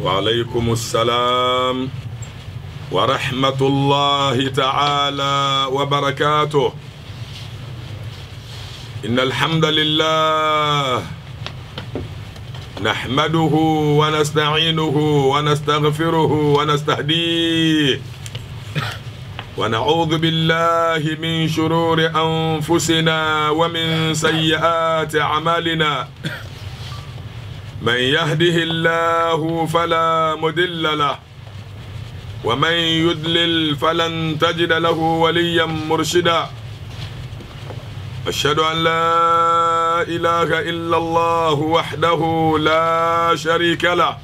وعليكم السلام ورحمة الله تعالى وبركاته. إن الحمد لله نحمده ونستعينه ونستغفره ونستهديه ونعوذ بالله من شرور أنفسنا ومن سيئات أعمالنا. من يهده الله فلا مضل له ومن يضلل فلن تجد له وليا مرشدا. أشهد أن لا إله إلا الله وحده لا شريك له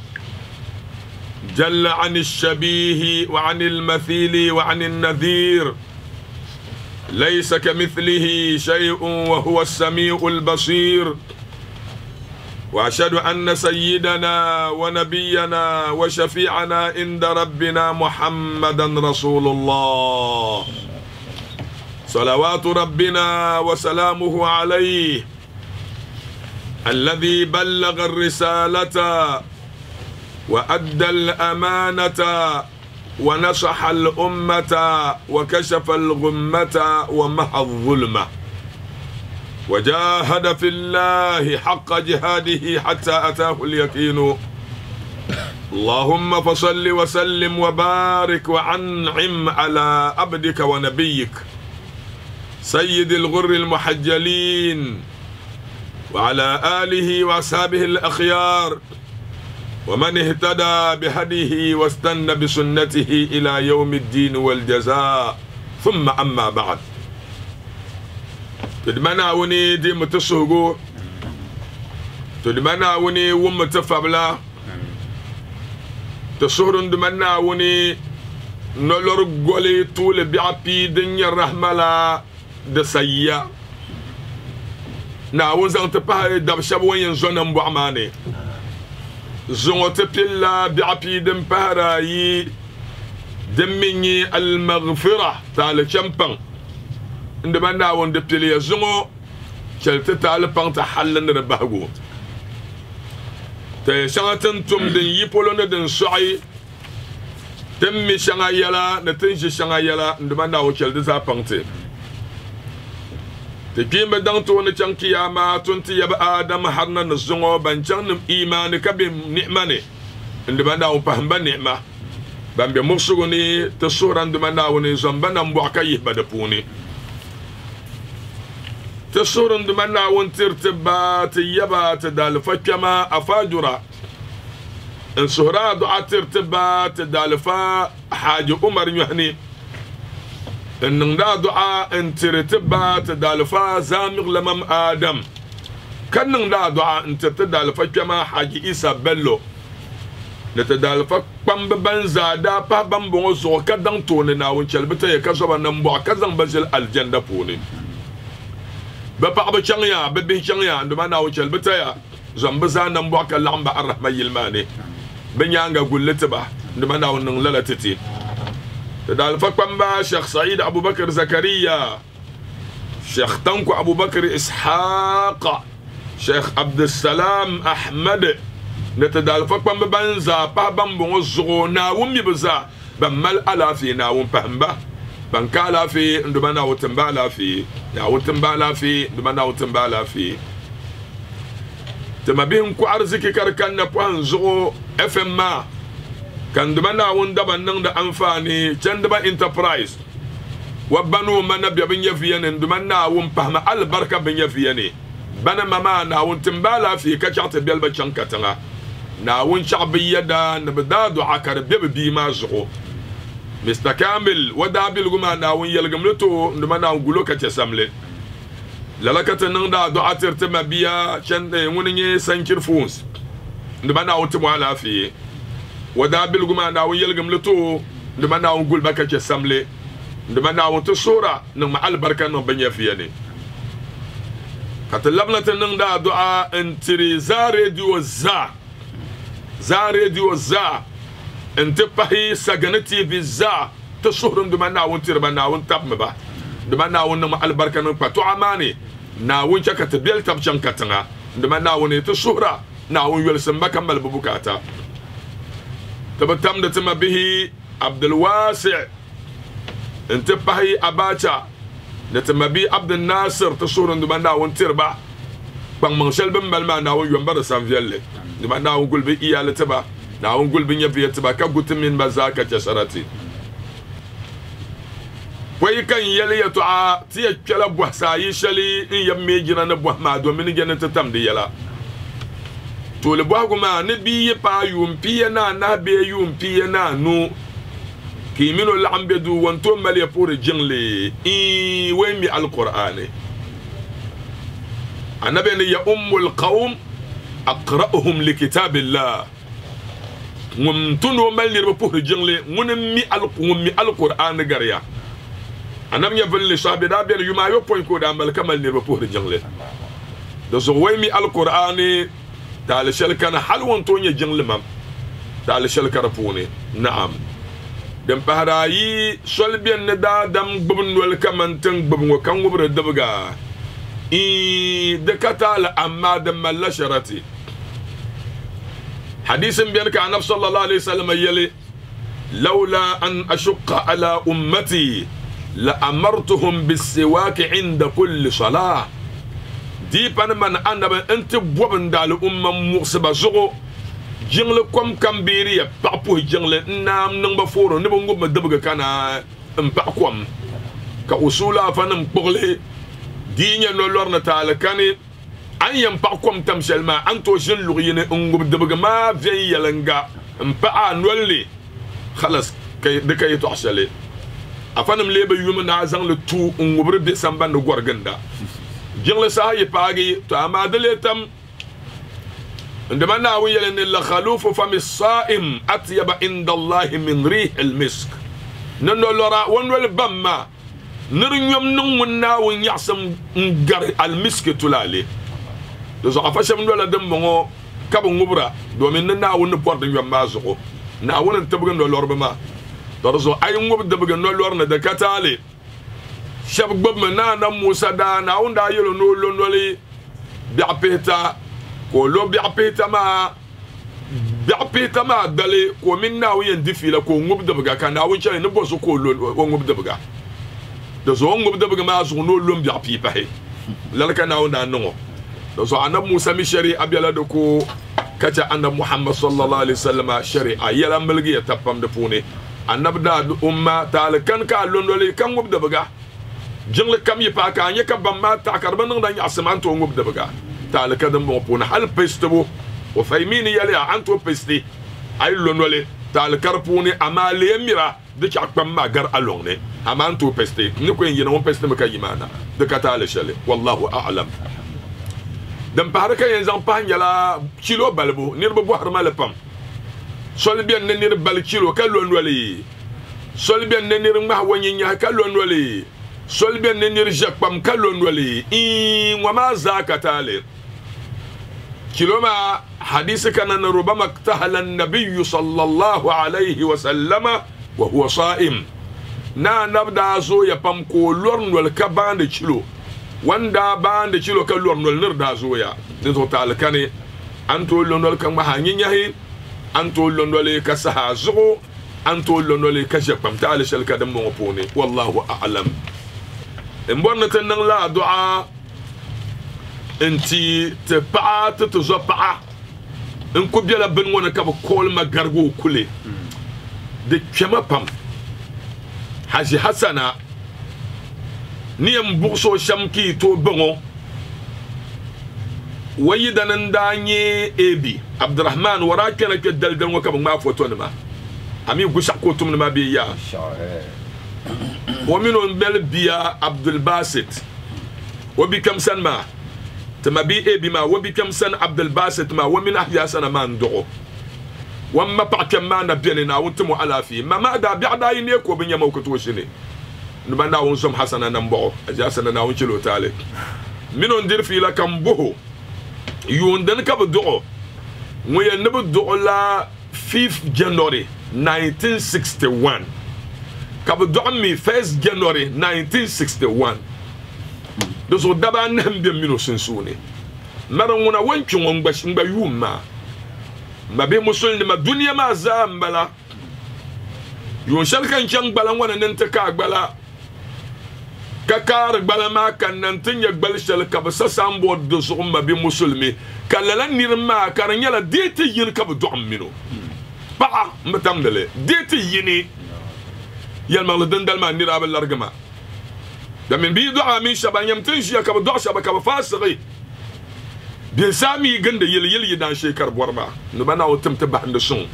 جل عن الشبيه وعن المثيل وعن النذير، ليس كمثله شيء وهو السميع البصير. وأشهد أن سيدنا ونبينا وشفيعنا عند ربنا محمدا رسول الله، صلوات ربنا وسلامه عليه، الذي بلغ الرسالة وأدى الأمانة ونصح الأمة وكشف الغمة ومحى الظلمة، وجاهد في الله حق جهاده حتى أتاه اليقين. اللهم فصل وسلم وبارك وأنعم على عبدك ونبيك سيد الغر المحجلين وعلى آله وأصحابه الأخيار ومن اهتدى بهديه واستنى بسنته إلى يوم الدين والجزاء. ثم أما بعد، تدمنا وني دي متسوغو تدمنا وني ومتفابلا تسورن دمنا وني نلور غولي طول بيعبي دنيا رحملا دسايا ناون زان تبا دبشاب وين زونم بواماني زون تبلا بيعبي دم باراي دمني المغفرة تال شامبان عندما ناون دبتلي زونو شلت تال بان تحلن ربهغو تشاتن توم دن يبولون دن سعي تمي شanga yala na tinji shanga yala nduma na wokel de za pangte te kimbe dang to ne chang kiyama tunti yab adam harna na zongo ban chang nim iman ka be ni'mane nduma na wo pahamba ni'ma ban be mursuguni te suran nduma na woni zamba na mbo ka yihba de puni te suran nduma na won tirtiba te yaba te dal fakama afajura السهرة دعاء ترتبات دالفا حاج عمر يهني ان دعاء ان ترتبات دالفا زامغ لمم آدم كان دعاء ان ترتدالفا كما حاج إيسا بلو نتدالفا قم ببنزا دا با بمبو زو كدن توني ناون شلبتا يكسوبا نمبو كزن بزل الجنة بوني ببا بشانيا ببين شانيا عندما ناون شلبتا يا زنبزا نمبو كاللعمبا الرحمة يلماني بنيانغا قلتبا نمنا ونغللتتي تدال فقبا شيخ سعيد أبو بكر زكريا، شيخ تنكو أبو بكر إسحاق، شيخ عبد السلام أحمد نتدال فقبا بنزا بابن بنزغو ناوم يبزا بمال ألافي ناوم بهمبا بنكالا في ندمنا وتنبالا في ناو تنبالا في ندمنا وتنبالا في تما بين كو أرزكي كاركان نبوان زغو FMA kan dubana wunda bannan da amfani can da ba enterprise wabanu mana biya bin yafiya ne dumanna wun fahma albarka bin yafiya ne bana mama na wun timbala fi ka chata bel ba can katanga na wun sha'biyya da nabda du'a kar bi ma zugo Mr Kamil wada bil guma na wun yalgamluto dumanna wun gulo ka ce samle lalakata nan da du'a tirtima biya can da wun ne sankir phones nduma na wuti mo lafiye wada bil guma na won yelgam luto nduma na won gul baka ke samle nduma na won to sura nan ma albarka non banya fiye ne katalabna tan da du'a intiri za radio za انت بحي سجنتي بالزا تشهر دما ناون تربا ناون تاب مبا دما ناون نما البركه نون باتو اماني ناون شكا تبيل تاب شنكتنا دما ناون تشهر ناون يلسم بكمل ببكاتا تبتم دتم به عبد الواسع انت بهي أباچا دتم به عبد الناصر تصور ندمنا ونتربع بان منشل بمبل ما ناو يومبر سانفيل ندمنا ونقول بي إيالة تبا ناو نقول بي نبي تبا كقلت من بزاكة جسرتي ويكن يلي يتوعى تي كلا بوح سايشلي إن يمي جنا بوح ما دومين جنا تتم دي يلا تولي بوح كما نبي يبا يومبينا نبي يومبينا نو كي منو اللي عم بيدو وانتم مالي يبور جنلي ويمي القرآن أنا بين يا أم القوم أقرأهم لكتاب الله ومتنو مالي يبور جنلي ونمي القرآن قريا أنا من يفعل شعبي دابير يما يبون كود عمل كمال نيربوه الجنلة دزو ويمي القرآن تعال شلكنا حلوان توني جنلة مام تعال شلك ربوني نعم دم بهراي شلبي الندا دم ببن والكمان تن ببن وكان وبر الدبغا دكتال أما دم اللشرتي حديث بينك عن نفس صلى الله عليه وسلم يلي لولا أن أشق على أمتي لأمرتهم بالسواك عند كل صلاة دي من أنا أنت بوبن دال مصبة زغو جنلكم كمبيريا بابو جنل نام نمبر فور نبغى مدبغ كان مباكم كأصولا فنم بغلي دينيا نولور نتاعل كان أن ينباكم تمشي ما أنتو جنلو ين مدبغ ما في يلنجا مبا نولي خلاص كي دكاي تحصلي أفنم ليبا يوم نازن لتو ونبرد بسامبان نغورغندا جنل ساي باغي تو امادلي تم عندما ناوي لان الخلوف فم الصائم اطيب عند الله من ريح المسك ننو لورا ونول بما نرنيوم نمنا ونياسم نغار المسك تولالي دو افاشم دولا دمو كابو غبرا دومين ناو نبورد يوم مازو ناو نتبغن لور بما درزو اي ngob debga no lorna de katale shab gbob na na musa da na unda yelo no lonoli bi apeta ko lo bi apeta ma dale ko minna wiyen difila ko ngob debga kana won chale ne boso ko lo ngob debga dozo ngob debga ma zo no lom bi apipa he lala kana unda no dozo anab musa mi shari abyala de ko kacha anab muhammad sallallahu alaihi wasallam shari'a yala malgi ya tapam de pune annabda umma tal kan ka londole kan ngob de baga jingle kam yi pa ka nya ka bamma ta karban nan ya asman to ngob de baga tal ka dum mo puna hal pesto wa faymini yali anto pesti ay londole tal karpuni amale mira de ka bamma gar alongne amanto pesti ni ko yina won pesti maka yimana de ka tal shale wallahu a'lam dam paraka yen zan pa nyala kilo balbo nirbo bo harma le pam sol bien nenir bal kilo kalon wali sol bien nenir ma wonyi nya kalon wali sol bien nenir jakpam kalon wali wa ma zakatale kilo ma hadith kana rubama tahla an-nabiy sallallahu alayhi wa sallama wa huwa sa'im na nabda zo ya pam ko lorn wal kabande kilo wanda bande kilo kalon wal nirda zo ya dinto tal kane anto londol kan ma hanyinya hi أنتو لندولي كسهازو أنتو لندولي كشبم تعالى شلك دم مغبوني والله أعلم إمبارنا تنن لا دعاء انتي تبعا تتزبعا انكو بيالا بنوانا كابو كول ما غرغو كولي دي كما بام حاجي حسنا نيم بوكسو شمكي تو بنو ويدنا نداني ابي عبد الرحمن وراكنا كدلدل وكم ما فوتون ما امي غشاكوتم ما بيا ومنهم بل بيا عبد الباسط وبكم سن ما تما بي ابي ما وبكم سن عبد الباسط ما ومن احيا سنه ما ندعو وما باكم ما نبينا وانتم على في ما دا بيعدا ينيكو بنيا موكتوشني نبنا ونسم حسنا نمبو اجاسنا ناونچلو تالي منون دير في لكم بوهو يوندن كبدو ويا نبدو لا 5 January 1961 كبدو مي 1 January 1961 دوسو دابا نهم بي مينو سنسوني مرون ونا وانچو ngba yuma mabi musulni ma dunya ma zambala yon shal kan chang bala wana nante ka gbala kakar gbala ma kan nante nya gbal shal ka ba sasambo do so mabi musulmi kala nirma karanya la dete yin ka do mino ba mbatamdale dete yini yal ma dal ma nira bal largama da min bi du'a min shaban yamtin shi ka do shaba ka fasiri bin sami ganda yel yidan shekar borba no bana wutum ta ba da sun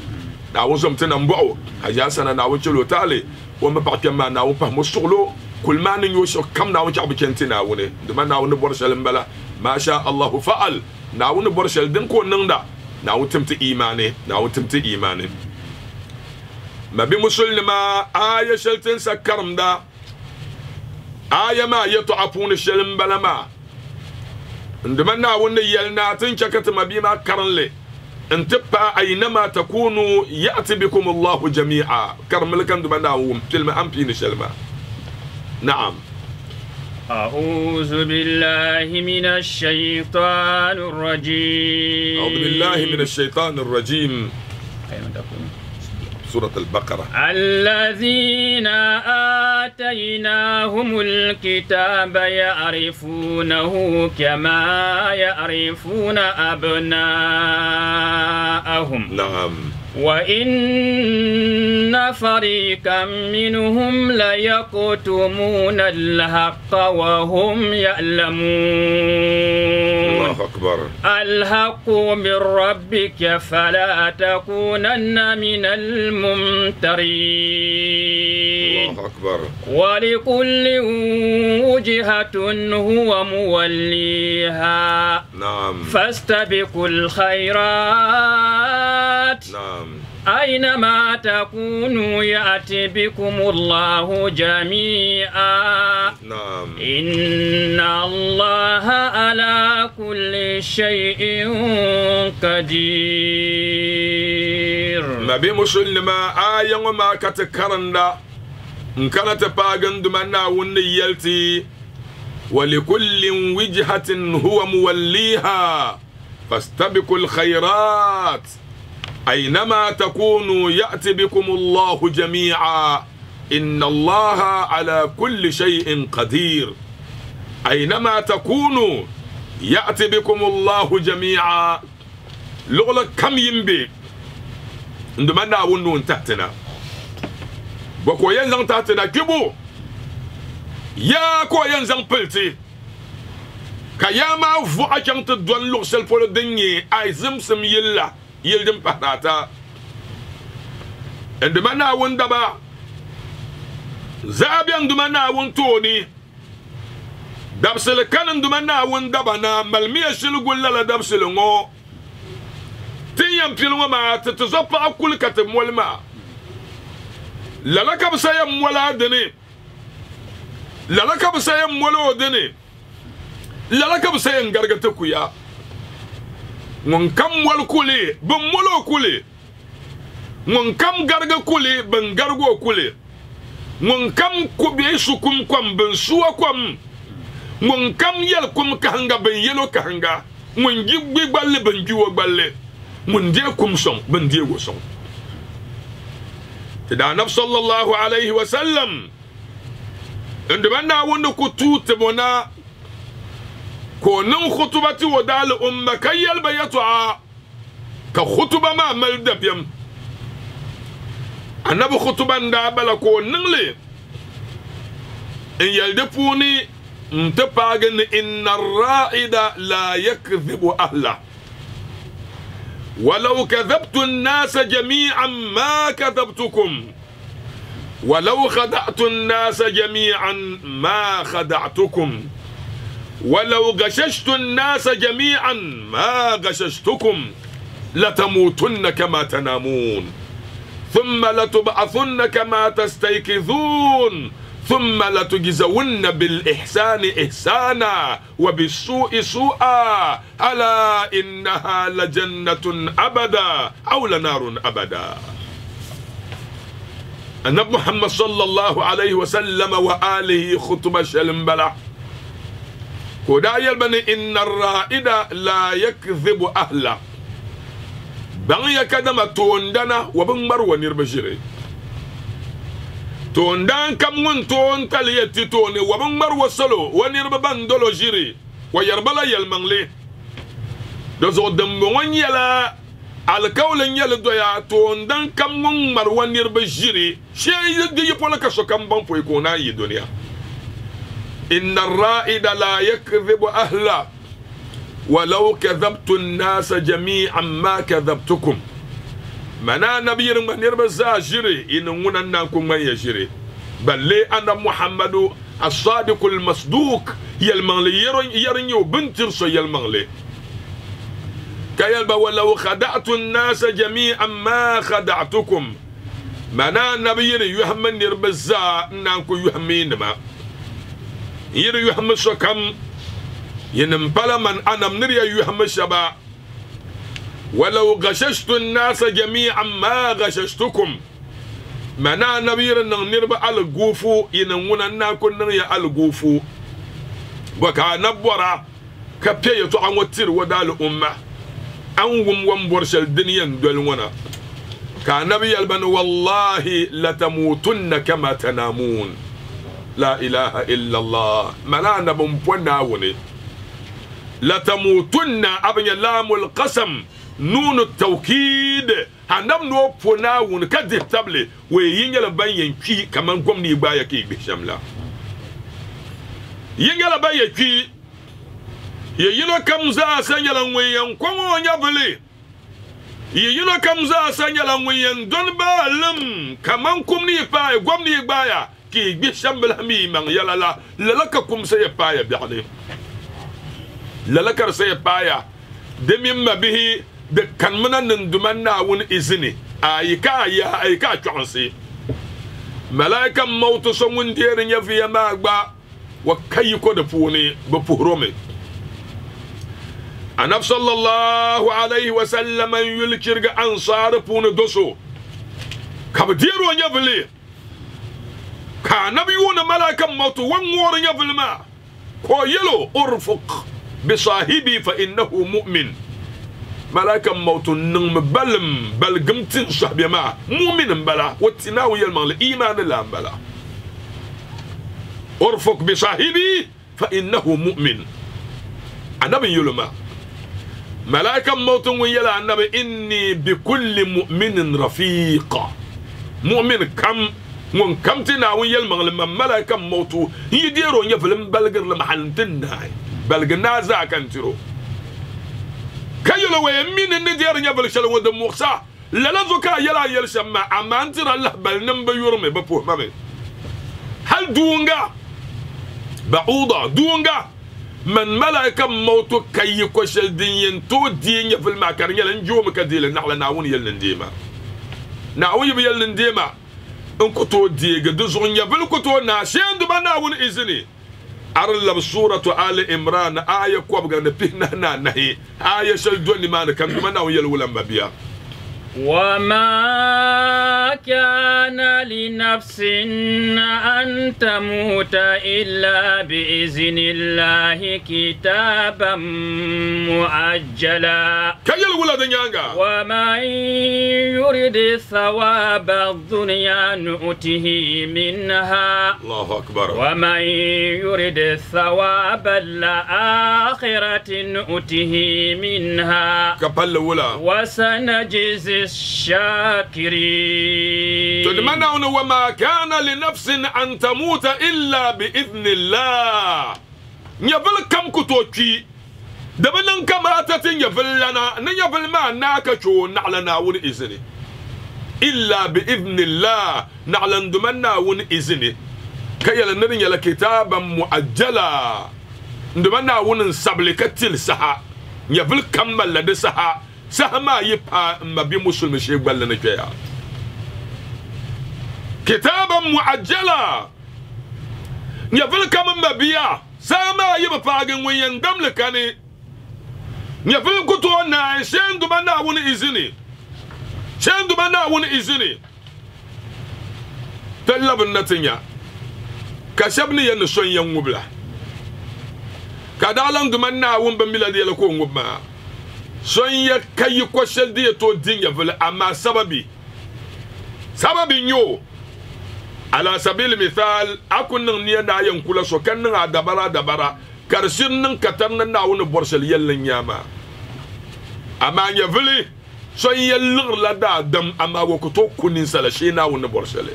na wuzum tana mbo haja sana na wuce lotale wa mabaka ma na wupa musuglo kulman yo so kam na wuce abu kentina wune da na wuni borshal bala ma sha Allah fa'al na wuni borshal din ko nan da na wutum ta imani na wutum ta imani mabi musulma aya shaltin sakaram da aya ma yato afun shalin bala ma nduma na wuni yelna tin chakata mabi ma karanle انتبه اينما تكونوا ياتي بكم الله جميعا كرمل كان دبناهم كلمه امبين شلما نعم أعوذ بالله من الشيطان الرجيم أعوذ بالله من الشيطان الرجيم سورة البقرة الذين آتيناهم الكتاب يعرفونه كما يعرفون أبناءهم نعم وإن فريقا منهم ليكتمون الحق وهم يعلمون الله أكبر الحق من ربك فلا تكونن من الممترين الله أكبر ولكل وجهة هو موليها نعم فاستبقوا الخيرات نعم أينما تكونوا يأتي بكم الله جميعا نعم إن الله على كل شيء قدير ما بي مسلمة آية وما كتكرندا إن كانت باغن دمنا ونيلتي ولكل وجهة هو موليها فاستبقوا الخيرات أينما تكونوا يأتي بكم الله جميعا إن الله على كل شيء قدير أينما تكونوا يأتي بكم الله جميعا لغلا كم ينبي عندما ناونون تحتنا بكو ينزل تحتنا كبو يا كو ينزل بلتي كياما فو أجنت دوان لغسل فولو دنيا أي زمسم يلا يلدم بحراتا عندما ناون دبا زابي عندما ناون توني دبسل كان عندما ناون دبا نا ملمية شلو لا دبسل ngو تيام تلو ما تتزوبا أكل كتم والما للك بسيام ولا دني للك بسيام ولا دني للك بسيام غرغتكو يا mon kam wal kule ben molo kule mon kam garga kule ben gargo kule mon kam kubi sukum kwam ben suwa kwam mon kam yel kum kahanga ben yelo kahanga mon jigbi balle ben jiwo balle mon de kum son ben de wo son tada nab sallallahu alayhi wa sallam ndbanna wonde ko tuute bona ko nan khutubati wadal umma kayal bayatwa ka khutuba ma mal dabyam anabu khutuban da bala ko nangle in yalde puni ntapagan inna ar-ra'ida la yakdhibu ahla ولو كذبت الناس جميعا ما كذبتكم ولو خدعت الناس جميعا ما خدعتكم ولو غششت الناس جميعا ما غششتكم لتموتن كما تنامون ثم لتبعثن كما تستيقظون ثم لتجزون بالإحسان إحسانا وبالسوء سوءا ألا إنها لجنة أبدا أو لنار أبدا. النبي محمد صلى الله عليه وسلم وآله خطبة شلمبلا كودا يلبني إن الرائد لا يكذب أهله bang ya kadama tondana wa bang marwa nirba jire tondan kam ngun ton taliyati toni wa bang marwa solo wa nirba bandolo jire wa yarbala yalmangle do zo dambo yala alkawlen yala doya tondan kam ngun marwa nirba jire shay di yipola ka so kam ban poy ko na yi dunya inna ar-ra'ida la yakdhibu ahla ولو كذبت الناس جميعا ما كذبتكم منا نبي من يربزا جري إن وننكم ما يجري بل لي أنا محمد الصادق المصدوق يلمغلي يرنيو بنترسو يلمغلي كيلبا ولو خدعت الناس جميعا ما خدعتكم منا نبي يحمن يربزا نانكو يحمين ما يري يحمن سكم ينبلا من أنا منريا يحمل شبا ولو غششت الناس جميعا ما غششتكم منا نبير نربا على الغوفو ينمونا ناكو نريا على الغوفو وكا نبورا كبيا يتوعن وطير ودال أمة أنهم ومبورش الدنيا دولونا كان نبي البن والله لتموتن كما تنامون لا إله إلا الله منا نبنبونا وني لتموتن أبن لام القسم نون التوكيد هنم نو فناون كده تبلي وينجل بين كي كمان قوم نيبايا كي بشملا ينجل بين كي يينا كمزا سنجل وين كومو نيابلي يينا كمزا سنجل وين دون بالم كمان قوم نيبايا قوم نيبايا كي بشملا مي من يلا لا للككم سيبايا بيعني lalakar sai baya da mimma bihi da kan munan nduman na wun izini ayika ya ayika chonsi malaikan mautu son wun derin ya fiye magba wa kai ko da funi ba fuhrome anab sallallahu alaihi wa sallam yulkir ga ansar funi doso kabdiro ya vile ka nabiyuna malaikan mautu wan worin ya vilma ko yelo urfuq بصاحبي فإنه مؤمن ملاك موت نم بلم بل قمت صاحبي ما مؤمن بلا واتناو يلمغ الإيمان لا بلا أرفق بصاحبي فإنه مؤمن النبي يلما ملاك موت ويلا النبي إني بكل مؤمن رفيق مؤمن كم من كم تناو يلمغ لما ملاك موت يديرون يفلم بلغر لمحل تناي بلغنا ذا كنترو كيلو ويمين ندير يبل شلو ود موسى لا زكا يلا يلشما امانتر الله بل نم بيورمي بفو مامي هل دونغا بعوضه دونغا من ملائكه موت كي كوشل دين تو دين في المكر يلن جوم كديل نعل ناون يلن ديما ناوي يلن ديما ان كتو ديغ دزون يبل كتو ناشين دبناون اذني أرلب سورة آل إمران آية كوابغا نبينا نهي آية شلدوني ما نكم دمنا ويلولا مبيا وما كان لنفس أن تموت إلا بإذن الله كتابا مؤجلا ومن يرد ثواب الدنيا نؤته منها الله أكبر ومن يرد ثواب الآخرة نؤته منها وسنجزي الشاكرين تدمنا وما كان لنفس أن تموت إلا بإذن الله نيفل كم كتوكي دبنا كما تتن يفل لنا نيفل ما ناكشو نعلنا ون إذني إلا بإذن الله نعلن دمنا ون إذني كي لنرن يلا كتابا مؤجلا دمنا ون سبلكتل سها يفل كمال لدي سها سهما يبقى ما بي مسلم شيء بلنا كيا كتابا معجلا يفل كم ما بيا سهما يبقى وين دم لكاني يفل كتونا شين دمنا ون إذني شين دمنا ون إذني تلب النتنيا كشبني ينسون ينوبلا كدالن دمنا ون بميلادي لكون وبما sonya kayi ko sheldi to dinga vele amma sababi nyo ala sabil misal akun nan niya na yan kula so kan nan dabara karshin nan katar nan na wani borsal yallan yama amma ya vele sonya lir la da dam amma ko to kunin sala shi na wani borsal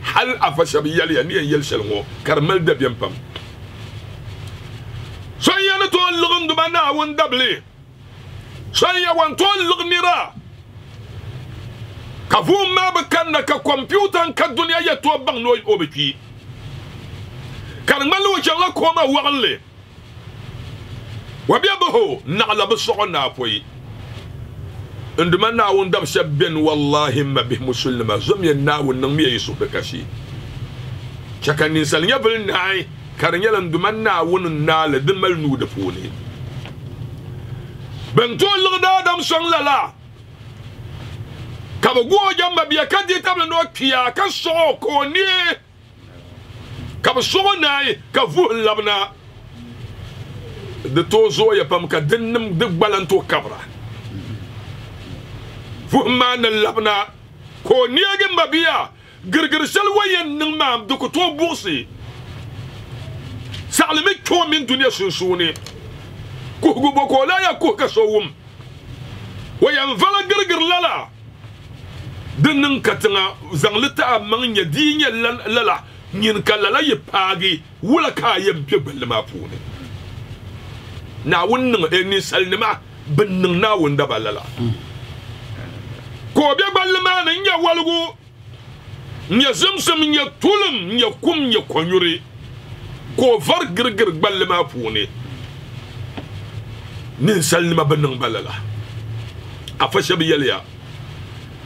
hal afasha bi yal ya ni yel shelgo karmal da biyan pam sonya na to lirun duma na wani dable sonya wan to lirnira ka fu ma ba kan na ka computer ka duniya ya to bang no obeki kan malu jalla ko ma wagle wa biya bo na la ba so na poyi nduma na won dab shabben wallahi ma bi muslima zum ya na won nan mi yesu da kashi chakanin sal ya bul nai kan yalan nduma na won na la dimal nu da funi ben to lugda dam song lala kaba go jamba biya kadi table no kiya ka so ko ni kaba so nai ka vu labna de to zo ya pam ka dinnim de balanto kabra fu man labna ko ni ga mabiya girgir sal wayen ning mam de ko to bursi salme ko min duniya sunsuni ko go boko la ya ko ka so wum wayan vala girgir lala dinnin katinga zanglita manya dinya lala nyin kalala ye pagi wula ka ye bebel ma pune na wunnin eni salnima binnin na wunda balala ko be balma nan ya walgu nya zumsum nya tulum nya kum nya konyuri ko var girgir balma pune nin salnima binnin balala afasha bi yaliya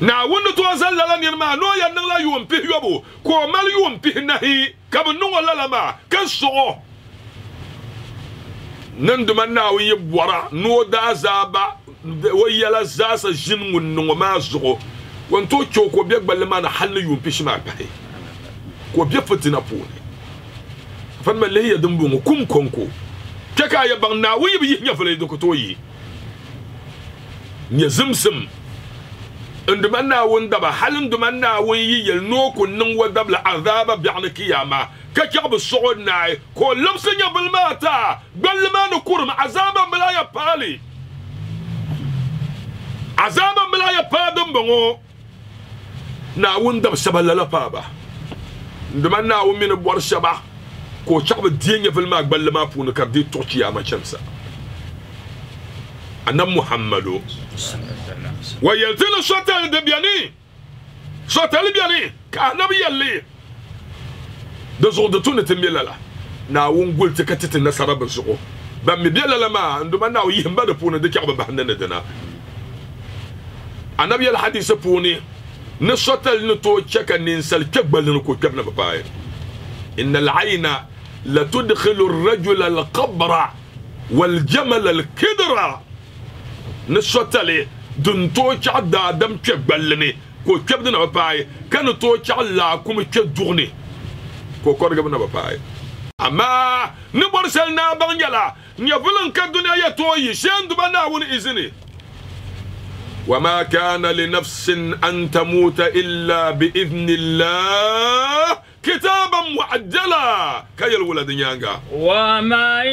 na wunda to zallala ni ma no ya nan la yum pi yobo ko mal yum pi nahi kam no wala ma kan so nan duma na wi bora no da zaba wayala zasa jingun no ma zo won to ko be gbal ma na hal yum pi shima pai ko be fitina pone fan ma le ya dumbu kum konko kaka ya ban na wi bi nya fele do ko to yi nya zimsim ndumana won daba halin dumanna won yi yel no kun nin wadabla azaba bi'na kiyama ka kyab su'ud nai ko lamsin ya bilmata balma no kurum azaba malaya pali azaba malaya padum bongo na won dab shabalala paba ndumanna won min bor shaba ko kyab dinya bilma balma punu kabdi to kiyama chamsa anam muhammadu ويلتنا شوتال دبياني شوتال بياني كأنبي يلي دزود تونة تميللا ناون قلت كتت النصارى بالسوق بمي بيلا لما عندما ناو يهمبا دبونا دكي بحنا ندنا النبي الحديث بوني نشوتال نتو تشكا ننسل كبل نكو كبنا بباي إن العين لتدخل الرجل القبر والجمل الكدرة نشوتالي dun to cha da dam che gballene ko kebde na bapai kan to cha la kuma che durne ko korga na bapai amma ni borsel na banjala nya bulan kan duniya ya to yi shendu bana woni izini wama kana li nafsin an tamuta illa bi idhnillah kitaban muajjala kayal walad nyanga ومن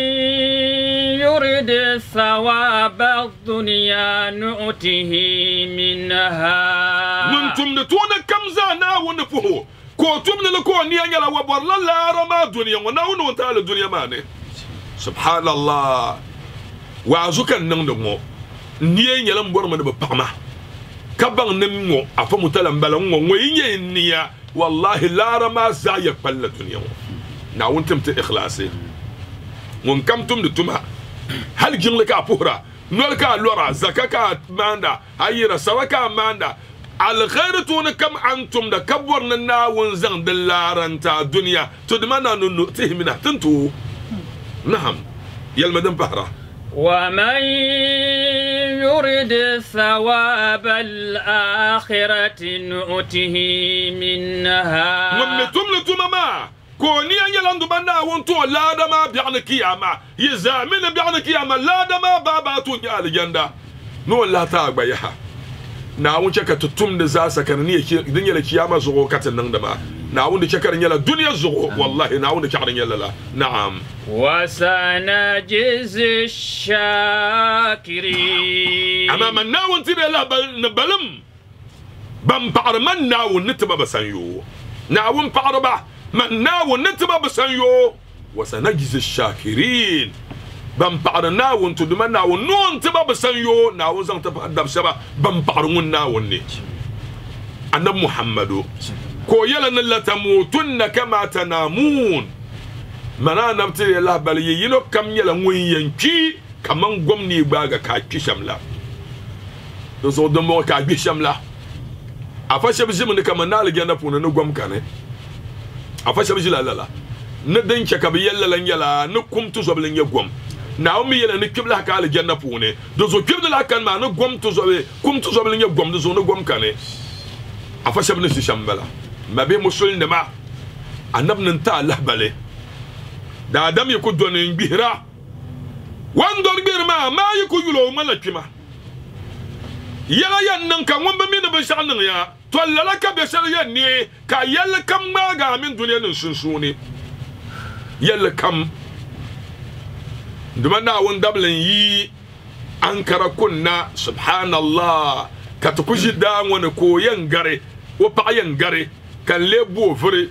يرد ثواب الدنيا نؤته منها من تمنتون كم زانا ونفوه كو تمن لكو نيانيلا وبرلا لا رما دنيا وناون وتعالى الدنيا ماني سبحان الله وازوكا نندمو نيانيلا مبرم ببقما كبان نمو افمو تلمبلا ويني نيا والله لا رما زايك بل الدنيا ناون تمت إخلاصي من كم تم نتوما هل جنلك أبورا نولك لورا زكاك ماندا هيرا سواك ماندا على غير تون كم أنتم دا كبرنا ناون زن دلارن تا الدنيا تدمنا نؤتيه منها تنتو نعم يلمدن بحرة ومن يرد ثواب الآخرة نؤته منها نمتم لتوما كوني يلاندو بنا وانتو لا دما بيعنا كياما يزامن بيعنا كياما لا دما بابا توني الجنة no la ta gba ya na wun chaka tutum da za sakarni yake din yala kiyama zugo katan nan da ma na wun da chakar yala duniya zugo wallahi na wun da chakar yala la na'am wa sanajiz shakirin amma man na wun tire la balam bam par man na wun nitba basanyo na wun par ba man na wun nitba basanyo wa sanajiz shakirin bam par na wun to man na wun non tba basanyo na wun zan ta dab shaba bam par wun na wun ne annab muhammadu ko yala nan la tamutunna kama tanamun mana nabti Allah bal yino kam yala ngun yanki kaman gwamni baga ka kishamla do so do mo ka kishamla afa shabjim ne kaman na aljanna puna no gwam kane afa shabjila lala na dan ka bi yalla lan yala no kumtu so blan ya gwam na o mi yala ne kibla ka aljanna pune do so kibla kan ma no gwam to so be kumtu so blan ya gwam do so no gwam kane afa shabne si shambala mabe musul ne ma annab nan ta Allah bale da adam yiku donin bihira wan dor birma ma yiku yulo malakima yala yan nan kan wamba mi da ban sha nan ya to lala ka be shar yan ne ka yalla kam ma ga min duniya nan sunsuni yalla kam duma na won dablan yi an kara kunna subhanallah ka tukushi da wani koyan gare o pa yan gare kan lebo fure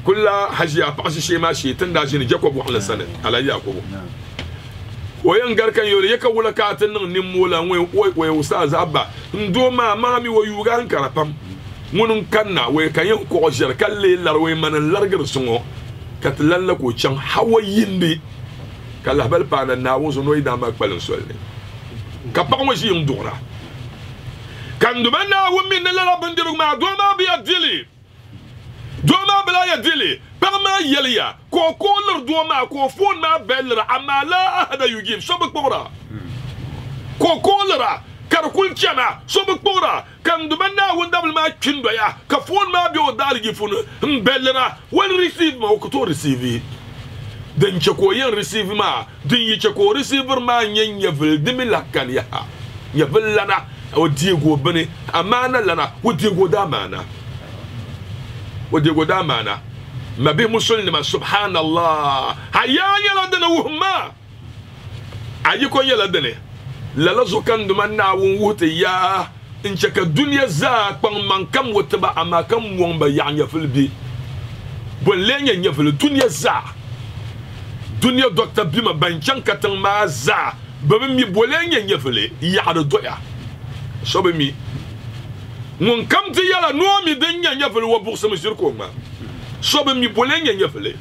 kula hajiya paksi shema shi tunda shi ne Jacob wa sanan ala Yakubu wayan garkan yole yaka wula ka tan nan nin mola wai ustaz abba ndo ma mi wa yuga an karapam munun kanna wai kan yin ko jar kalle larwai manan largar sungo katlalla ko can hawayinde kala bal pana na wo zo ida ma kbalin solle ka pa mo shi ndura kan do na wo min la la bandiru ma do ma bi adili doma bla ya dili parma yelia ko kolor doma ko fon ma belra amala ahada yugib sobek pora ko kolora kar kul chama sobek pora kan dumanna wondabl ma kindo ya ka fon ma bi o dalgi fun belra wal receive ma ko to receive den che ko yen receive ma din yi che ko receiver ma nyen ya vel dimila kan ya vel lana o diego bane amana lana o diego da mana وديغو دامانا ما بي مسلم سبحان الله هيا يلا دنا وهما ايكو يلا دنا لا لزو كان دمنا ووتي يا ان شك الدنيا زا كون من كم وتبا اما كم وون با يعني في البي بولين ين في الدنيا زا دنيا دكتور بيما بانشان كاتن ما زا بمي بولين ين في لي يا دويا صوبمي mon kam ti yala no mi den nya fele wo bourse monsieur ko ma so be mi bolen nya fele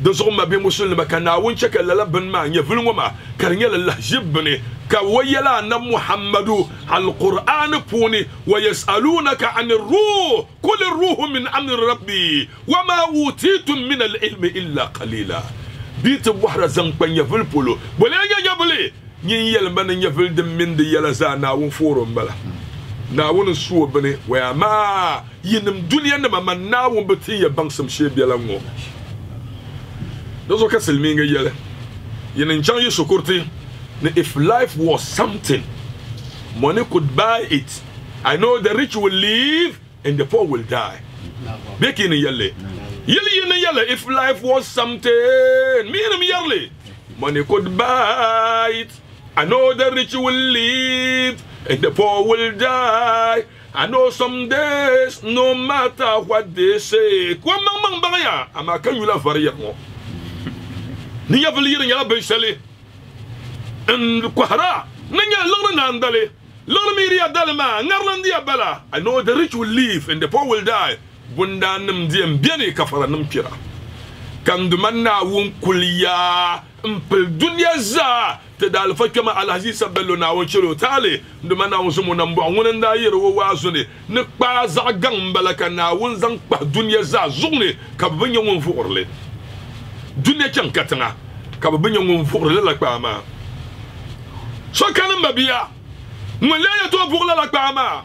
de zo ma be musul ma kana won chaka la ban ma nya fele ma kar nya la jibne ka wayala na muhammadu alquran puni wa yasalunaka an ar-ruh kul ar-ruh min amri rabbi wama utitum min al-ilm illa qalila bit wahra zan pan nya fele polo bolen nya bole nyin yel man nya fele de min de yala za na won foro mbala na wani suwa bane waya ma yinim duniya da ma na won bati ya bangsam shebiala ngo dozo ka selmi nga yele yinin chan yi sokurti if life was something money could buy it I know the rich will live and the poor will die beki ni yele yele if life was something minim yele money could buy it I know the rich will live and the poor will die. I know some days, no matter what they say. Kwa mang bangaya, ama kan yula variya mo. Ni ya vali ya be shale. En kwahara, nanya lorna nandale. Lorna miriya dalma, ngarlandia bala. I know the rich will live and the poor will die. Bunda nam diem biene kafara nam kira. Kan dumanna won kuliya, mpel dunya za. Tedal fakama alhaji sabello na won chiro tale nduma na won sumo nambo won nda yero wo wazo ne ne pa za gang balaka na won zan pa dunya za zugne ka banya won fuorle dunya chan katanga ka banya won fuorle la pa ma so kana mabia mo le ya to fuorle la pa ma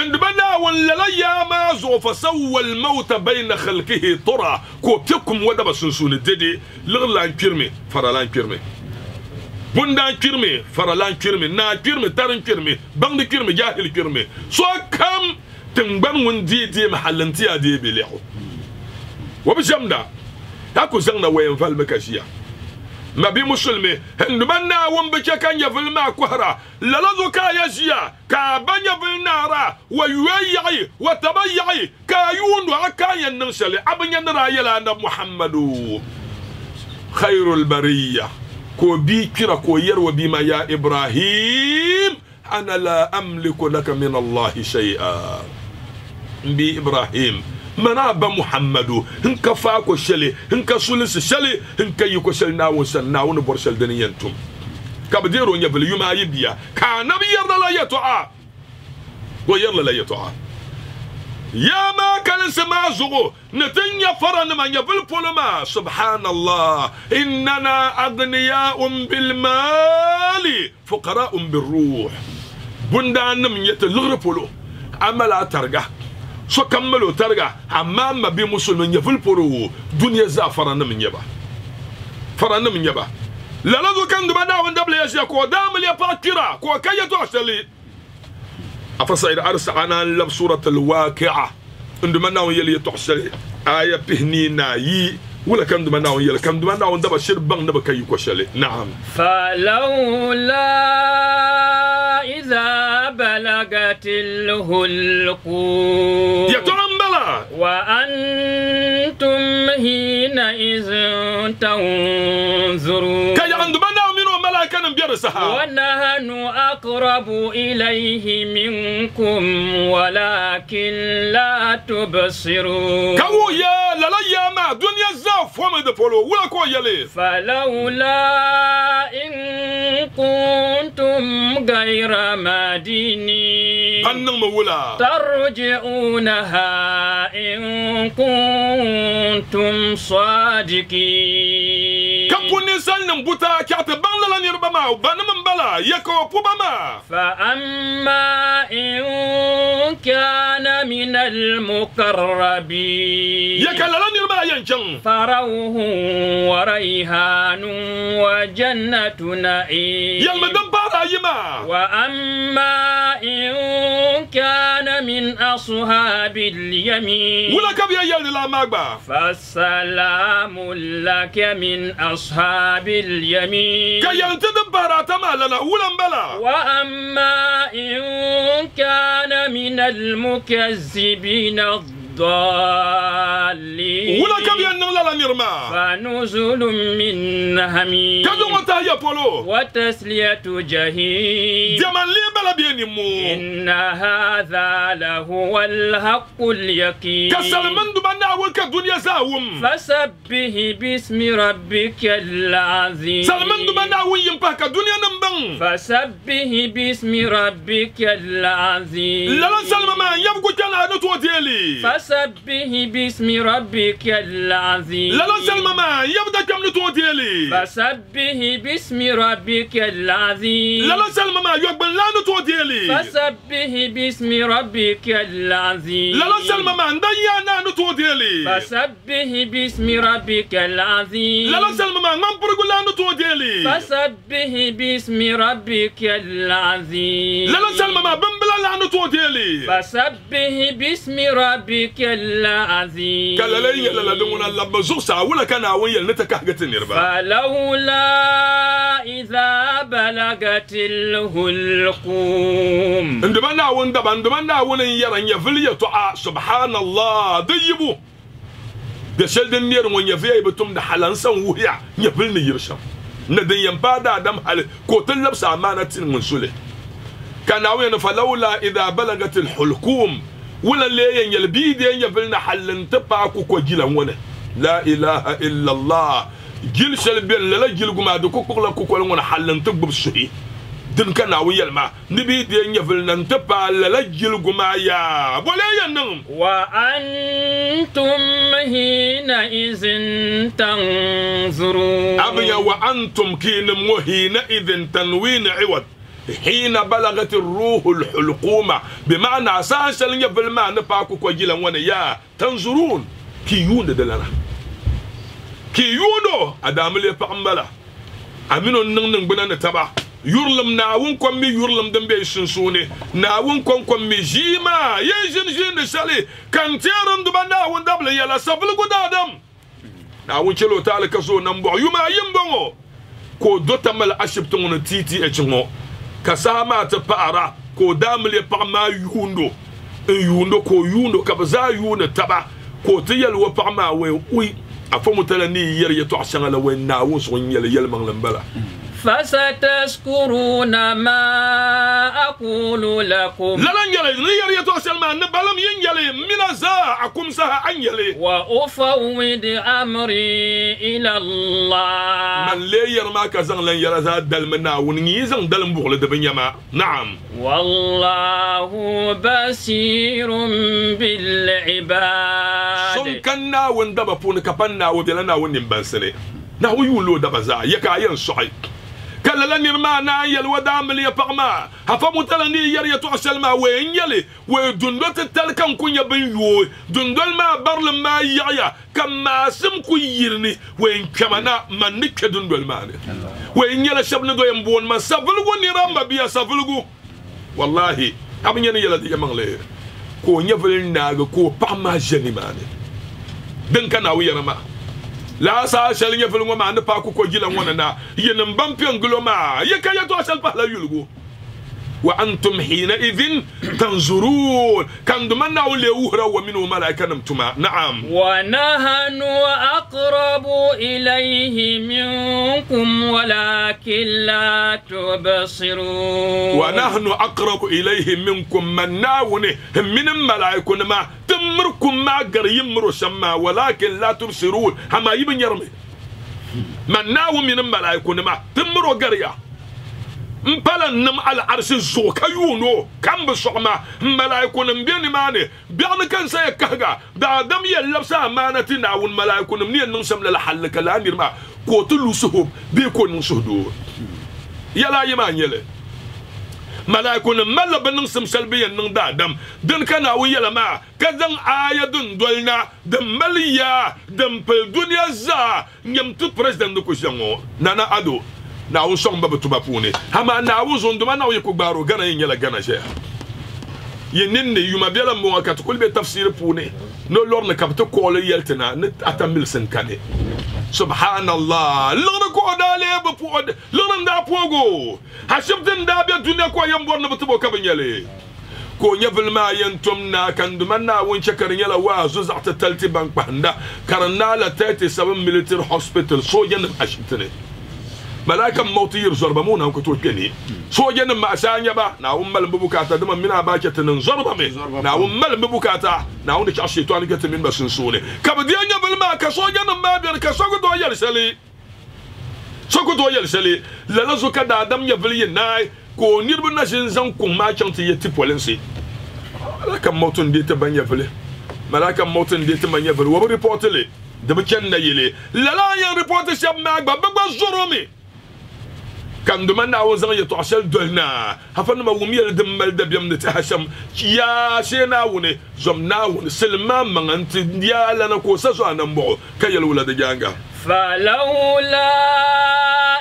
nduma na won la ya ma zo fa sawwa al maut bayna khalqihi tura ko tekum wada basunsun dede lirlan pirme faralan pirme bundan kirme faralan kirme na kirme tarin kirme bangdi kirme jahil kirme so kam tengban wundi di mahallanti adi belehu wa bijamda taku zangna wayan fal makashiya ما بي مسلمي هندمنا ومبكا كان يفل ما كهرا للذو كا يجيا كا بن يفل نارا ويويعي وتبيعي كا يون وعكا يننسل أبن ينرا يلا محمد خير البرية كو بي كرا كو يروى بما يا إبراهيم أنا لا أملك لك من الله شيئا بي إبراهيم منابا محمد هنك فاكو شلي هنك سولس شلي هنك يكو شل ناون سن ناون برشل دنيانتم كبديرو يبل يما يبيا كان نبي يرنا لا يتعا ويرنا لا يتعا يا ما كان سما زغو نتنيا فرن ما يبل بولما سبحان الله إننا أغنياء بالمال فقراء بالروح بندان من يتلغر بولو أملا ترجع so kammalo targa amma ma bi musulmin ya fulfuru duniya za farana min yaba la zo kan duba da wanda bla ya ko da mul ya fakira ko kayato asali afasa ida arsalana lab surat alwaqi'a induma na yeli to asali aya pihnina yi ولا كم دمنا ويلا كم دمنا وندبا شربان دبا كي يكوشلي نعم فلولا إذا بلغت الحلقوم يا ترمبلا وأنتم حينئذ تنظرون كي عندنا منو ملائكة بيرسها ونحن أقرب إليه منكم ولكن لا تبصرون كو يا لا يا ما دنيا زاف وما دفولو ولا كو يلي فلولا إن كنتم غير مدينين ترجعونها إن كنتم صادقين كابوني سالن بوتا كات بانلا نيربما وبانم بلا يكو بوبما فأما إن كان من المقربين يكلا نيربا ينشن فروح وريحان وجنة نعيم يلمدن بارا يما وأما إن كان من أصحاب اليمين ولا كبيا يلي لا ماغبا فالسلام لك من أصحاب اليمين كي يلتدن بارا تمالنا ولا مبلا وأما إن كان من المكذبين الضالين ولا كبيا نغلا نيرما فنزل من حميم كذو متايا بولو وتسلية جحيم جمال لي بلا بيني مو إن هذا لهو الحق اليقين كسلمان دبنا أول كدنيا زاوم فسبح باسم ربك العظيم سلمان دبنا أول ينبه كدنيا نمبن فسبح باسم ربك العظيم لا سلمان ما يبقى كان هذا توتيلي فسبح باسم ربك العظيم لا سلمان ما يبدأ كم توتيلي فسبح باسم ربك العظيم لا سلمان ما يقبل لا توتيلي فسبح باسم ربك العظيم لا سلمان ما نديا نا توتيلي فسبح باسم ربك العظيم لا سلمان ما نبرق لا توتيلي فسبح باسم ربك العظيم لا سلمان ما بمبلا لا توتيلي فسبح باسم ربك العظيم كلا لا دمونا لبزوسا ولا كان وين نتكهجت النربا فلولا إذا بلغت الحلقوم عندما ون يرن يفلي تعا سبحان الله ديبو بشل دنير وين يفيا بتم دحلان سن وهيا يفلني يرشم ندن ينبادا دم حل كوتل لبس امانه من سله كان وين فلولا اذا بلغت الحلقوم ولا لين يلبيد يفلنا حلن تباكو كو جيلان ونه لا اله الا الله جيل شلبين لا جيل غما دكو كولا كوكو ون حلن تبب سهي دن كان ويل ما نبي دي يفلنا تبا لا جيل غما يا بولا ينم وانتم حينئذ تنظرون ابيا وانتم كين حينئذ تنوين عوض حين بلغت الروح الحلقومة بمعنى أساسا يفل ما نباكو كوجيلا وانا يا تنظرون كي يون دلنا كي يونو أدام لي فعملا amino nang bana taba yurlum na wun kon mi yurlum dan be sunsune na wun kon mi jima yin de sale kan teran du banda wun dable yala sabul gudadam na wun chelo tal kaso nan bo yuma yimbongo ko dotamal ashibtun na titi e chingo kasama ta para ko damle pa ma yundo ko kabza yuna taba ko tiyal wa pa ma we ui afamu talani yer ya to asanga la we na wun so yel mang lambala فستذكرون ما أقول لكم لا يلي يتوصل ما نبلم ينجلي من زا أكم سها أنجلي وأفوض أمري إلى الله من لي يرما كزن لن يرى ذا دل منا ونيزن دل مبغل دبنيما نعم والله بصير بالعباد سن كنا وندب فون كبنا ودلنا ونبنسني نحو يولو دبزا يكا ينصحي كلا لن يرما نايل ودامل يفقما هفمو تلني يريتو عسلما وين يلي ودندوت التلكم كن يبيو دندول ما برل ما يعيا كما سمكو يرني وين كمانا من نك دندول ماني وين يلا شبن دو ينبون ما سفلغو نيرام بيا سفلغو والله أبن يلا دي يمغلي كو نيفل ناغ كو بما جني ماني دنكا ناوي يرما لا سا شال يفل ما عند باكو كو جيلا وننا ينم بامبيون غلوما يكايا تو شال بالا يلغو وانتم حينئذ تنظرون كان دمنا وليوهرا ومنه ملائكه نمتما نعم ونحن اقرب اليه منكم ولكن لا تبصرون ونحن اقرب اليه منكم من ناونه من الملائكه ما تمركم ما غير يمرو سما ولكن لا تبصرون هما يبن يرمي من ناو من الملائكه ما تمرو غريا mpala nam al arshi zo kayuno kambe sokma malaikun mbeni mane bi'an kan say kaga da adam ya labsa amanati na won malaikun ni nan sam la halaka la nirma ko tulu suhub bi ko nun suhdu yala yima nyele malaikun malla ban sam salbiyan nan da adam dan kana wi yala ma kadan ayadun dolna dam maliya dam pel dunya za nyam tu president ko jango nana ado na won song baba tuba pune hama na won zondo ma na wo yekubaro gana yela gana je yenin ne yuma bela mo ka to kulbe tafsir pune no lorne kapto ko le yeltena ne atamil sen kane subhanallah lorne ko dale ba pu lorne da pogo hashimtin da be dunne ko yambor na butubo kabanyele ko nyevel ma yentum na kanduman na won chakar yela wa zuzata taltiban panda karna la 37 military hospital so yen ashimtene ملاكم موتير زربمونا وكتو كني سوجن ما سانيا با ناوم مل ببوكاتا دم منا باكتن زربمي ناوم مل ببوكاتا ناوم ديك الشيطان كت من بسنسوني كبديانيا بالما كسوجن ما بير كسوغ دو يلسلي سوغ دو يلسلي لا لزو كدا دم يفلي ناي كو نيربنا جنزان كو ما كانتي يتي بولنسي ملاكم موتون ديت بان يفلي ملاكم موتون ديت بان يفلي و ريبورت لي دبكن نيلي لا يا ريبورت شاب ما بابا زورومي كان دمنا وزن يتعشل دلنا هفن ما ومية دم الدب يوم نتهشم يا شينا وني زمنا ون سلمان من أنت يا لنا كوسا سو أنا مبو كي الولد جانجا فلولا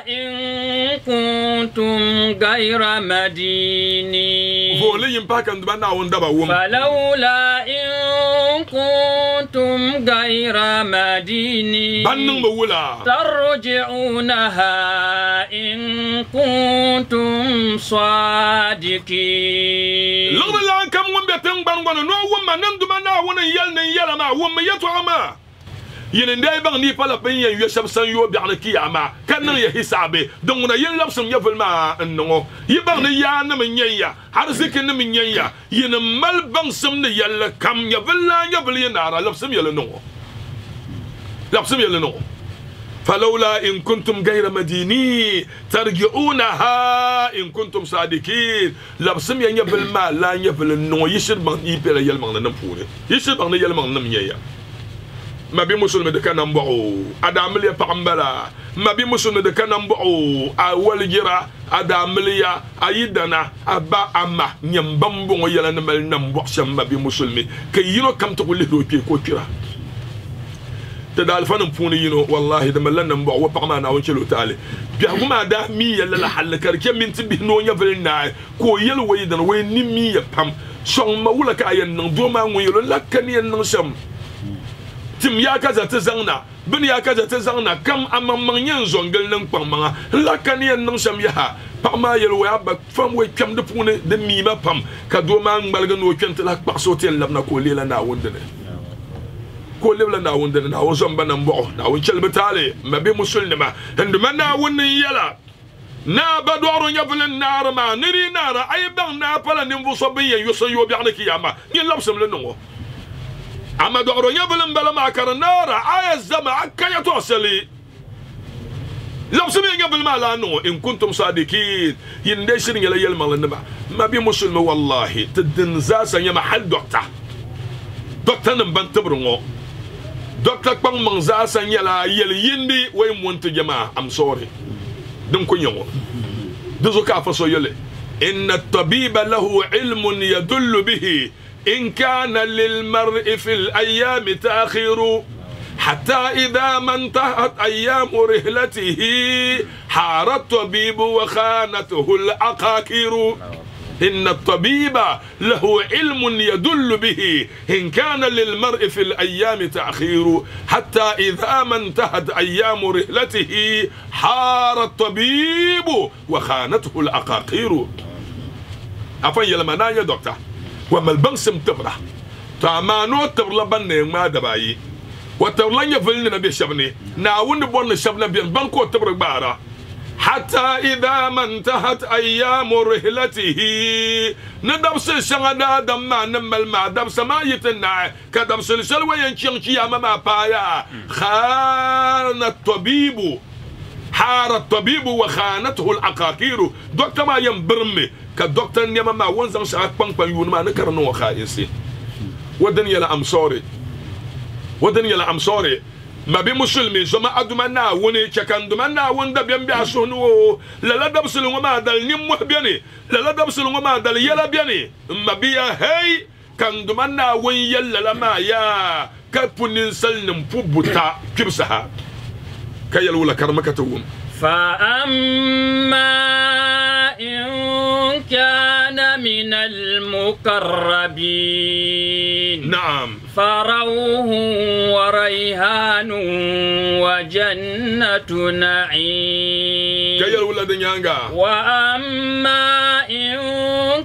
إن كنتم غير مدينين فولي يمبا كان دمنا وندبا وم فلولا إن كنتم غير مدينين بنن بولا ترجعونها إن كنتم صادقين لغد الآن كم وم بيتن بانغوانا نو وم نندمنا ون يلنا ما وم يتوعما يننداي بان بلا بين يشب سان يو بيان كياما كان يحسابي دوننا يلبسم يفل ما انو يبان يا نم نيا حرسك نم نيا ينمل بان سم يلا كم يفل ينارا لبسم يلا نو لبسم يلا نو فلولا إن كنتم غير مدينين ترجعونها إن كنتم صادقين لبسم يفل ما لا يفل نو يشر بان يبلا يلمان نمفوري يشر بان يلمان نم نيا ما بي مسلم de kanam bo adam le pambala ma bi muslim de kanam bo awal jira adam le ya ayidana aba amma nyambam bo yela na mal nam bo sham ma bi muslimi kay yino kam to le do pe ko kira تدال فن بونينو والله دم لنا نبع وبقى ما ونشلو تعالى بيعمل ده مية لا حل كركم من تبيه نو يفلنا كويل ويدن وين مية بام شون ما ولا كأين ندوما ويلون لا كني نشم تم يا كذا تزعنا بني يا كذا تزعنا كم أمام من ينزون قل نقبل ما لا كني نشم يها بما يلو يا بق فم ويكم دبونه دميما بام كدوما مبلغن وكنت لك بحصوتين لبنا كولي لنا وندنا كولي لنا وندنا ناوزن بنبعه ناوشل بتالي ما بمسلمة عندما ناون يلا نا بدور يفل النار ما نري نار أي بان نافلا نفصبيا يصيو بيعنك ياما يلبسم لنو أما دور يفل بلا ما كان النار أي الزمع كي توصلي لبسم يقبل ما لانو إن كنتم صادقين يندشر يلا يلما لنما ما بمسلمة والله تدنزاسا يما حل دكتور نبان تبرنو دكتور بان منزاسا يلا يندي وين وانت جماعة I'm sorry دم كن يوم دزو كافسو يلي إن الطبيب له علم يدل به إن كان للمرء في الأيام تأخير حتى إذا ما انتهت أيام رحلته حار الطبيب وخانته العقاقير إن الطبيب له علم يدل به إن كان للمرء في الأيام تأخير حتى إذا ما انتهت أيام رحلته حار الطبيب وخانته العقاقير أفن يلمنا يا دكتور وما البنسم تبرا تامانو تبرا بني ما دباي وتبرا يفلنا بشبني ناون بون شبنا بنكو تبرا بارا حتى إذا ما انتهت أيام رحلته ندبس شغدا دم نمل ما دبس ما يتنع كدبس الشلوى ينشي ما بايا خان الطبيب حار الطبيب وخانته العقاقير دكتور ما ينبرمي كدكتور نيما ما ونزن شاك بان بان يون ما نكرنو خايسي ودنيا لا ام سوري ودنيا لا ام سوري ما بي مسلمي زما ادمنا وني تشكندمنا وندا بيم بياسونو لا دبسل وما دال نيم بيني لا دبسل وما دال يلا بيني ما بيا هي كندمنا ون يلا لما يا كبنين سلم فبوتا كبسها كيل ولا كرمكتهم فأما إن كان من المقربين نعم فروح وريحان وجنة نعيم كيل ولا دنيانغا وأما إن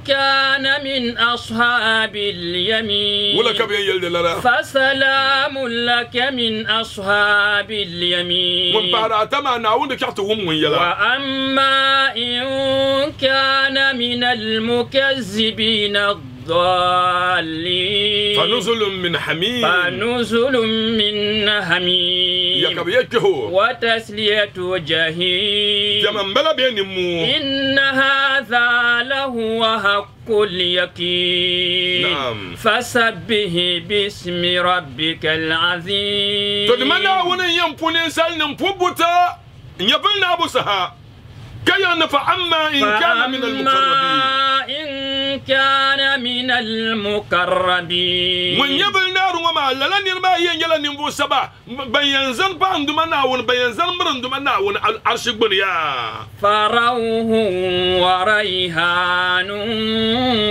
كان من أصحاب اليمين ولا كبير يلدللا فسلام لك من أصحاب اليمين وأما إن كان من المكذبين الضالين فنزل من حميم وتسلية جحيم إن هذا لهو حق اليقين نعم. فسبه باسم ربك العظيم تدمنا ونيم سالنا بوبوتا يبلنا أبو سها كيان فأما إن كان من المقربين إن كان من المقربين من يبلنا وما لا نرما ينجل نبو سبا بينزل باندمنا ون بينزل مرندمنا ون عرش بنيا فروح وريحان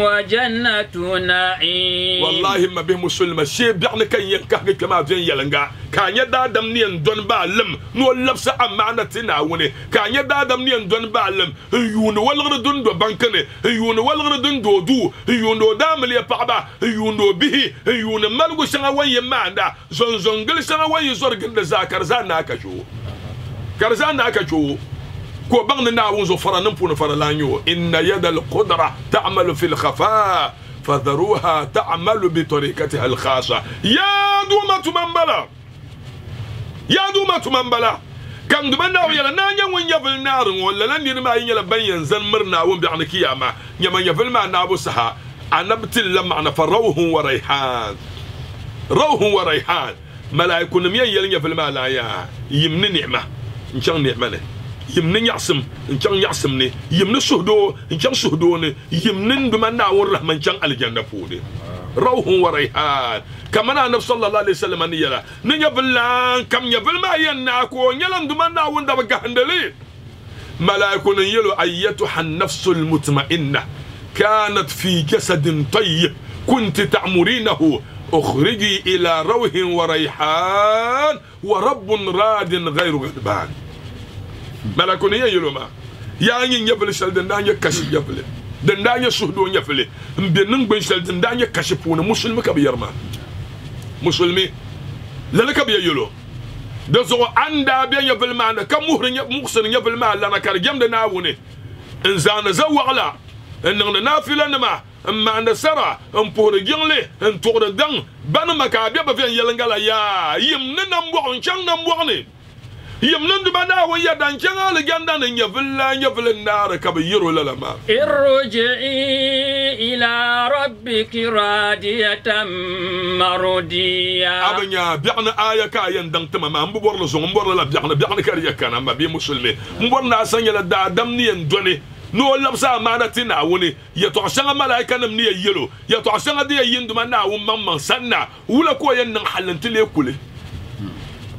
وجنة نعيم والله ما به مسلم شيء بيعني كان ينكح كما فين يلنغا كان يدا دمنين دون بالم نو لبس امانتنا وني كان يدا دمنين دون بالم يون والغردن دو بانكني يون والغردن دو دو يون دامل يا بابا يون به يون ملغو شنغا وي ماندا زونزونغل شنغا وي زورغن ذاكر زانا كشو كرزانا كشو كو بان ناون زو فرانم بون فرلانيو ان يد القدره تعمل في الخفاء فذروها تعمل بطريقتها الخاصه يا دومة منبلا يا دومة منبلا كان دمنا ويلا نانيا وين يفل نار ولا لن يرما يلا بين زنمرنا وين بيعني كياما يما يفل ما نابو سها انا بتل لما فروح وريحان روح وريحان ملائكه نميا يلا يفل ما لا يا يمن نعمه ان شاء الله نعمه يمن يعصم ان شاء يعصمني يمن سهدو ان شاء سهدوني يمن دمنا ورحمن ان شاء الجنه فودي روح وريحان كما النبي صلى الله عليه وسلم نيلا نيبلان كم يبل ما يناكو نيلان دمنا وندا بغاندلي ملائكه يلو ايتها النفس المطمئنه كانت في جسد طيب كنت تعمرينه اخرجي الى روح وريحان ورب راد غير غضبان ملائكه يلو ما يعني يبل شل دنيا كشف يبل دنيا سودو يفلي مبنن بن شل دنيا كشفون مسلم كبيرما مسلمي لك بيلو دزو عندا بين يبل معنا كم مهر مقصر يبل معنا لنا كرجم دناوني انزان زو على ان نافله نما اما نسرا ام بور جنلي ان تور دان بان مكابيا بفين يلنغلا يا يمنا نمبو شان نمبوني يمنا دبنا ويا دان شان على جندا يفل النار كبيرو لما ارجعي الى ربك راديه مرضيه ابنيا بيعنا ايه كاين دان تمام مبور لزون مبور لا بيعنا كاريا كان ما بي مسلمي مبورنا سانيا دا دمني اندوني no labsa mana tina woni ya to shanga malaika nam ni yelo ya to shanga de yindu mana wu mamman sanna wula ko yan nan halanti le kule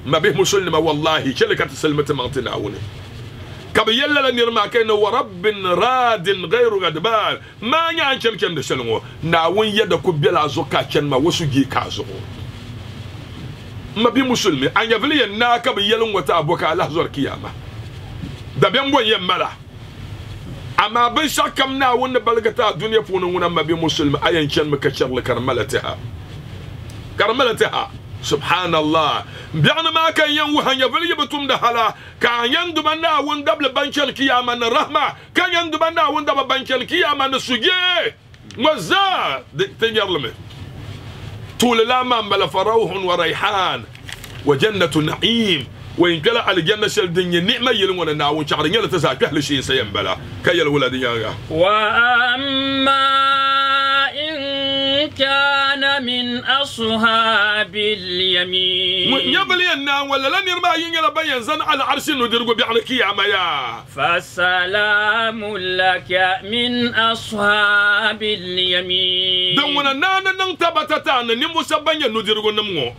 ma be muslima wallahi shalaka tasalmata mantina woni kab yalla la nirma kayna wa rabbin radin ghayru gadban ma nya ken de shalmo na won yada ko bela zoka ken ma wasu gi ka zo ma be muslimi an yavli yan na kab yelun wata aboka Allah zor kiyama da ben bon yemmala أما بنشا كمنا ون بلغتا الدنيا فونونا ما بي مسلم أيا كان مكشر لكرملتها كرملتها سبحان الله بيعنا ما كان ينوها يفلي بتوم دهلا كان يندبنا ون دبل بنشل كياما الرحمة كان يندبنا ون دبل بنشل كياما السجي مزا تنيرلمه طول لاما بلا فروح وريحان وجنة نعيم وإن كلا على الجنة شل دنيا نعمة يلون الناون شعرين يلا تساك أهل شيء سينبلا كي الولد يا وأما إن كان من أصحاب اليمين يبلي الناون ولا لن يرمى ينجل بين زن على عرش ندرق بعنك يا ميا فسلام لك من أصحاب اليمين دون النانا ننتبتتان نمو سبين ندرق نمو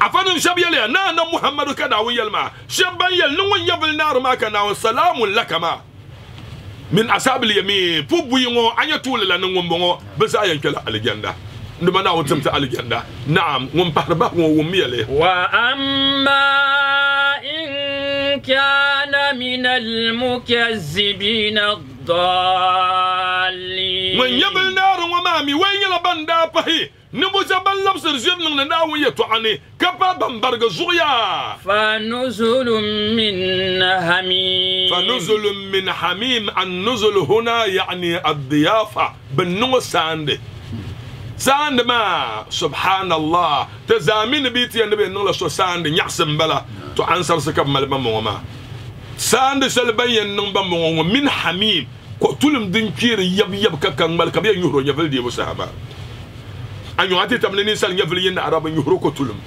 أفنن شبيلي نانا محمد كناوي يلما شبيل نون يبل نار ما كناو سلام لك ما من أصحاب اليمين فبوينو أن يطول لنا نمو بس أين كلا الجنة نما ناو تمت الجنة نعم ومبهربه وميلي وأما إن كان من المكذبين الضالين من يبل نار ومامي وين يلبندا بهي نبوزا بلبسر جرن ناوي يتوعني كبا بمبرغ زويا فنزل من حميم فنزل من حميم النزل هنا يعني الضيافة بالنو ساند ساند ما سبحان الله تزامين بيتي النبي نولا سو ساند يحسن بلا تو انصر سكب ملبا ما ساند سلبين نمبا من حميم كتلم دنكير يب كان ملكا بيا يورو يفل دي بسحبا أنيو أتي تمنين سال يفل ين عرب يهرو كتلم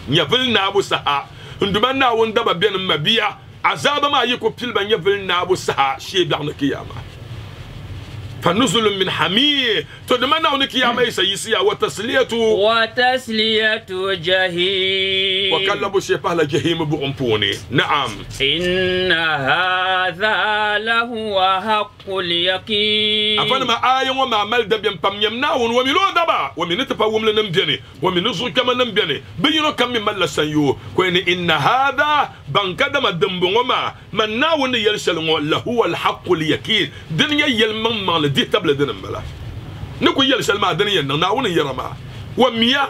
يفل نابو سها عندما ناون دبا بين مبيع عذاب ما يكو بتلبا يفل نابو سها شيء بيعنا كياما فنزل من حميم تدمنا ونكياما يسيسيا وتسلية جهيم وكلبوا شيء بهلا جهيم بغنبوني نعم إن هذا لهو حق اليقين أفن ما آية وما عمل دبيان بام يمناون وملو دبا ومن تفاوم لنمبيني ومن نزل كما نمبيني بينو كم من لسنيو كوين إن هذا بانكدم الدنبوما من ناون يلسلو لهو الحق اليقين دنيا يلمم دي تبل دنمبلا نكو يلسل ما دنيا ناون يرما وميا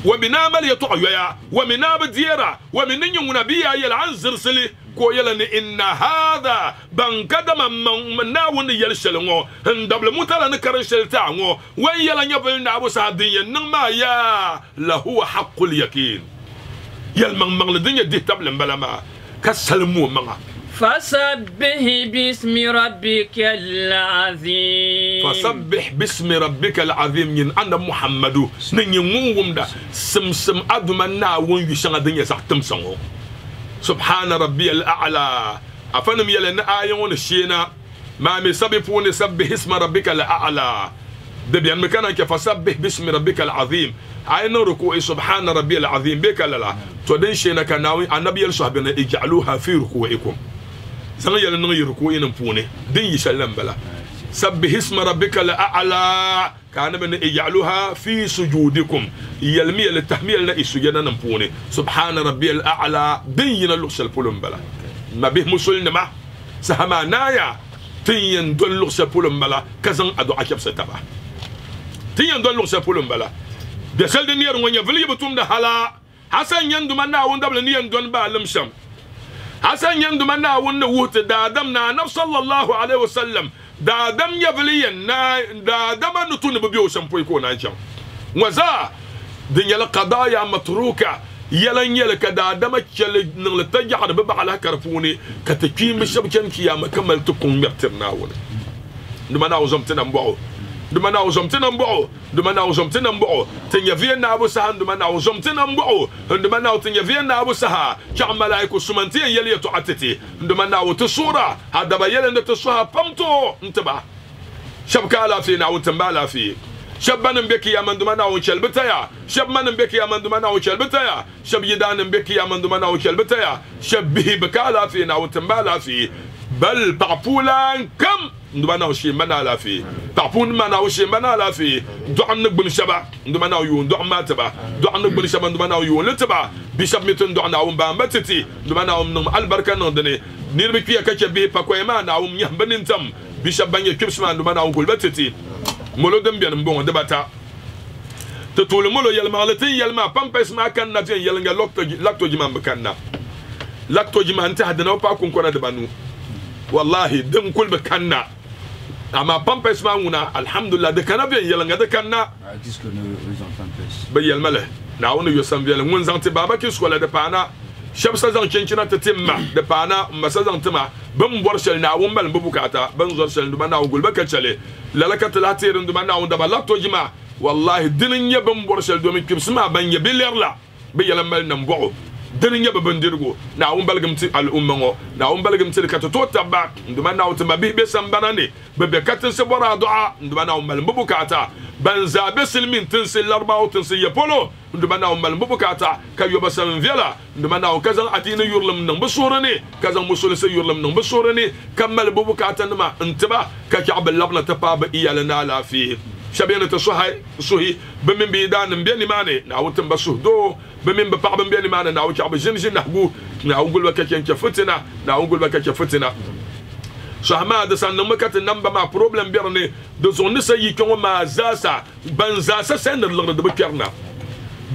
ومنامل يطعيا ومناب ديرا ومن نبيا يلعن زرسلي كو يلن إن هذا بانكدم من ناون يلسلو هندبل متلا نكرشل تاعو وين يلن يبل نابو سعديا نما يا لهو حق اليقين يلمن مغلدين دي تبل مبلا كسلمو مغا فسبح باسم ربك العظيم فسبح باسم ربك العظيم ين أنا محمد نيموم دا سمسم أدمنا وين يشان الدنيا ساعتم سانو سبحان ربي الأعلى أفنم يلنا آيون الشينا ما مسبحون سبح اسم ربك الأعلى دبيان مكانك فسبح باسم ربك العظيم عين ركوع سبحان ربي العظيم بك لا تودنشينا كناوي النبي الصحابين اجعلوها في ركوعكم زمان يلن يركوعين نبوني دين يسلم بلا سبح اسم ربك الاعلى كان من اجعلوها في سجودكم يلمي للتحميل لا يسجدنا نبوني سبحان ربي الاعلى دين لوسل بولم بلا ما به مسلم ما سهما نايا تين دون لوسل بولم بلا كزن ادو اكيب ستبا تين دون لوسل بولم بلا بيسال دي نير ونيا فلي بتوم ده حلا حسن يندو منا وندبل نيان دون با لمشم حسن يندو منا ون ووت دا دمنا نبي صلى الله عليه وسلم دا دم يفلي نا دا دم نتون ببيو شامبو يكون انشام وزا دنيا القضايا متروكه يلن يلك دا دم تشل نلتجع ببا على كرفوني كتكيم بشبكن كيام كمل تكون مرتنا ون دمنا وزمتنا مبو دمنا وزمتنا مبو دمنا وزمتنا مبو تنيا فينا ابو سهان دمنا وزمتنا مبو دمنا وتنيا فينا ابو سها كعم ملائكه سمنتي يلي تعتتي دمنا وتصوره هذا بيلن تصوها بمتو انتبه شبكه لا فينا وتنبالا في شبان بك يا من دمنا وشلبتيا شب من بك يا من دمنا وشلبتيا شب يدان بك يا من دمنا وشلبتيا شبه بكالا فينا وتنبالا في بل بعبولان كم دمنا وشي منا لا في بعبون منا وشي منا لا في دعم نقبل شبا دمنا ويون دعم ما تبع دعم نقبل شبا دمنا ويون لتبع بشب متن دعنا ومبامتتي دمنا ومن البركه نندني نيربك فيها كشبه باكويما ناوم يهبن تم بشب بني كبسمان دمنا وقول بتتي مولو دم بيان مبون دباتا تطول مولو يلمالتي يلما بامبس ما كان ناتين يلنغا لاكتو جمان بكنا لاكتو جمان تهدنا وباكون كنا دبانو والله دم كل بكنا اما بامبس ما هنا الحمد لله دكنا بيان يلنغا دكنا ديسكو نو بامبس بيال مله ناونو يسام بيال وين زانتي بابا كيسكولا دبانا شاب سازان كينكينا تتمع دبانا ما سازان تما بم ورشل ناوم بل ببوكاتا بن زرشل دبانا وقول بكتشلي lalakata la tere nduma na onda ba lapto jima wallahi dinin ya ban borsel do mi kibsma ban ya bilerla be yala mal nan bo dinin ya ban dirgo na on balgam ti al ummo na on balgam ti ka to tabba nduma na on ma be sambanane be katin se bora du'a nduma na on mal bubukata ban za besilmin tin se larba o tin se yapolo nduma na on mal bubukata ka yoba sam vela nduma na on kazan atina yurlam nan basurane kazan musul se yurlam nan basurane kamal bubukata nma intaba ka ka'b labna tapaba iyalana la fi shabena suhi bemin bidan mbeni mane na wutin basuhdo bemin ba paqban mbeni mane na wuti ab jinjin nahbu na ungul ba kaken ke fitina na ungul ba kake fitina so hama da san nan makata nan ba ma problem berne da zonni sai kon ma zasa banza sa sen da lugda da bakirna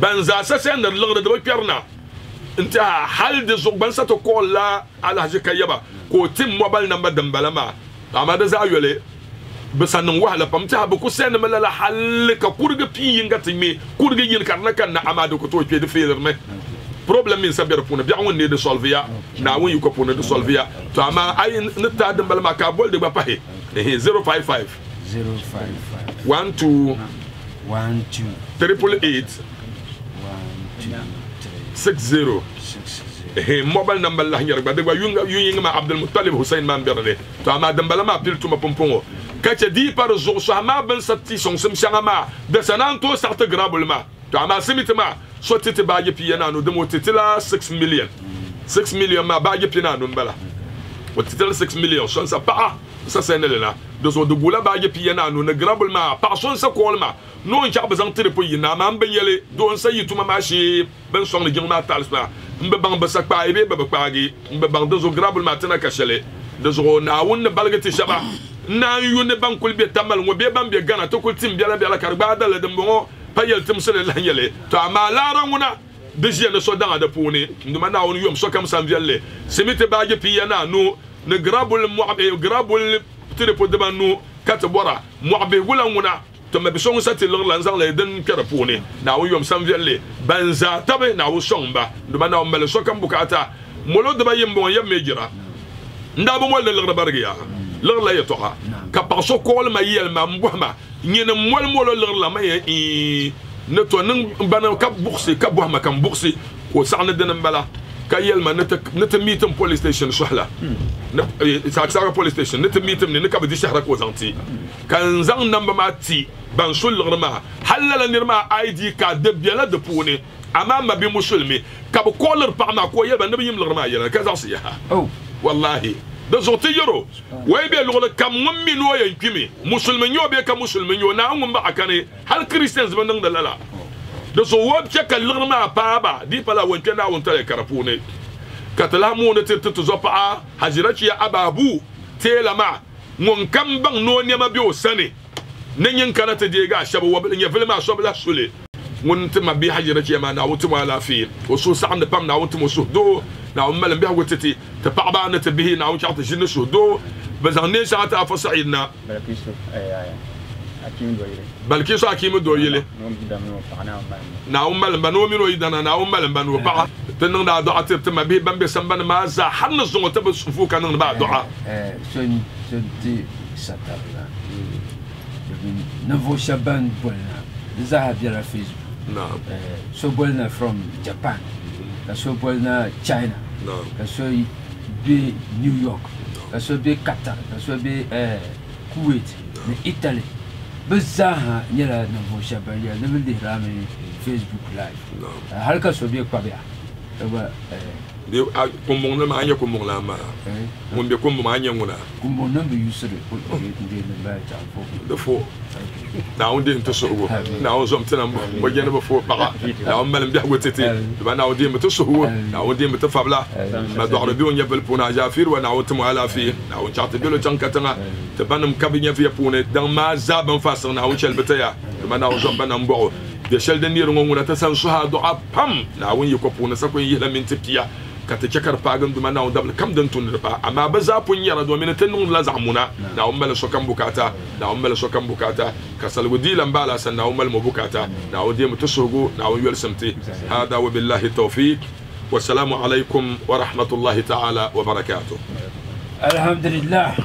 banza sa sen da lugda da bakirna inta hal da zo ban sa to kolla ala hajika yaba ko tim mobile number dan balama amma da za yole بسنن وهلا بمتها بكوسين ملا حل كورغ بي ينغاتمي كورغ ين كارنا كان امادو كتو بي دفير مي بروبليم من سبير بونا بيعون ني دي سولفيا ناون يكو بونا دي سولفيا تو اما اي نتا دم بلا ما كابول دي باهي 055 055 12 888 60 mobile number la nyarba de yunga ma Abdul Muttalib Hussein man berne to ama dam bala ma piltu ma pompongo kacha di par zo sama ben satti son sim shangama de sananto sarta grabulma to ama simitma so titi baaje piyana no de motitila 6 million ma baaje piyana no bala motitila 6 million son sa pa sa senelena de so de bula baaje piyana no ne grabulma pa son sa kolma no ncha bazan tire po yina ma ben yele do sa yituma ma shi ben son ne jingma talsma mbe bang basak pa ibe be bakpaagi mbe bang de zo grabulma tana kashele de zo na won ne balgati shaba na yune bankul be tamal ngo be bambe gana to kul tim biala biala karba dala de mo payel tim sele la nyele to ama la ranguna de jene so danga de poni nduma na won yom so kam sam vielle semite baaje piyana no ne grabul mu'abe grabul telepo de banu kat bora mu'abe wulanguna to me bisong sati lor lanzang le den kera poni na won yom sam vielle banza tabe na wo somba nduma na mele so kam bukata molo de bayem bon yam mejira ndabo mo le lor bargiya lor la yetoha ka paso kol ma yel ma mboma nyene mol molo lor la ma yi ne to nan bana ka bourse ka bohma kam bourse ko saxna dana mbala ka yel ma neta mitam police station sohla ne sa police station neta mitam ne ka bi shahra ko zanti kan zang namba ma ti ban sulgr ma halla la nirma ID ka de biela de puni ama ma bi musulmi ka bu kolar pa ma ko yeba nabi yimlgr ma yela ka zasiya Oh. wallahi da zoti yoro way be lugla kam mummi no yan kimi musulmi nyo be ka musulmi nyo na ngum ba akane hal christians ban da lala da so wob che ka lugr ma pa ba di pala won ke na won tale karapune katala mu ne tirtu to zopa hajirati ya ababu tela ma ngon kam bang no ne ma bi o sane nanyin kana ta je ga shabu wob nya filma so bla sule ngon te ma bi hajirati ma na wutu wala fi o so sa am pam na wutu mo so do na ummal bi hagotati ta pa ba na ta bihi na wutu ta jinna so do bazan ne sa ta fa sa'idna balkisu akimu do yele na ummal banu mino idana na ummal banu ba tan na do atir ta ma bi ban be samban ma za hanna zo ta ba sufu kan ba du'a Son di satana. Novo Shaban Bolna. Zaha via la Facebook. na So Bolna from Japan. So Bolna China. na So be New York. So be Qatar. So be Kuwait. Italy. Bazaha nyala Novo Shaban ya level di rami Facebook live. na Halka so be kwabia. de ko mo na ma anya ko mo la ma mo be ko mo anya nguna Kumbo number usere ko ndi ne ba ta fo. de fo na on de to so go na on zom tana mo gene ba fo ba na on mal bi hagotete ba na on de to so go na on de to fabla ma do arabi on yabel puna jafir wa na on to ala fi na on charte belo tankatanga te banam kabinya fi puna dan ma zaban fasar na on chel betaya ma na on zom banam bo de shel de niro ngona ta san suha do apam na on yiko puna sakon yi la min tipiya ka ta cakar pagan duma na dabla kam dan tun ba amma ba za pun yara domin tan nun la zamuna na ummal so kan bukata na ummal so kan bukata ka salgu dilan bala san na ummal mu bukata na wode mu tasogo na won yel samti hada wa billahi tawfiq wa salamu alaikum wa rahmatullahi ta'ala wa barakatuh Alhamdulillah.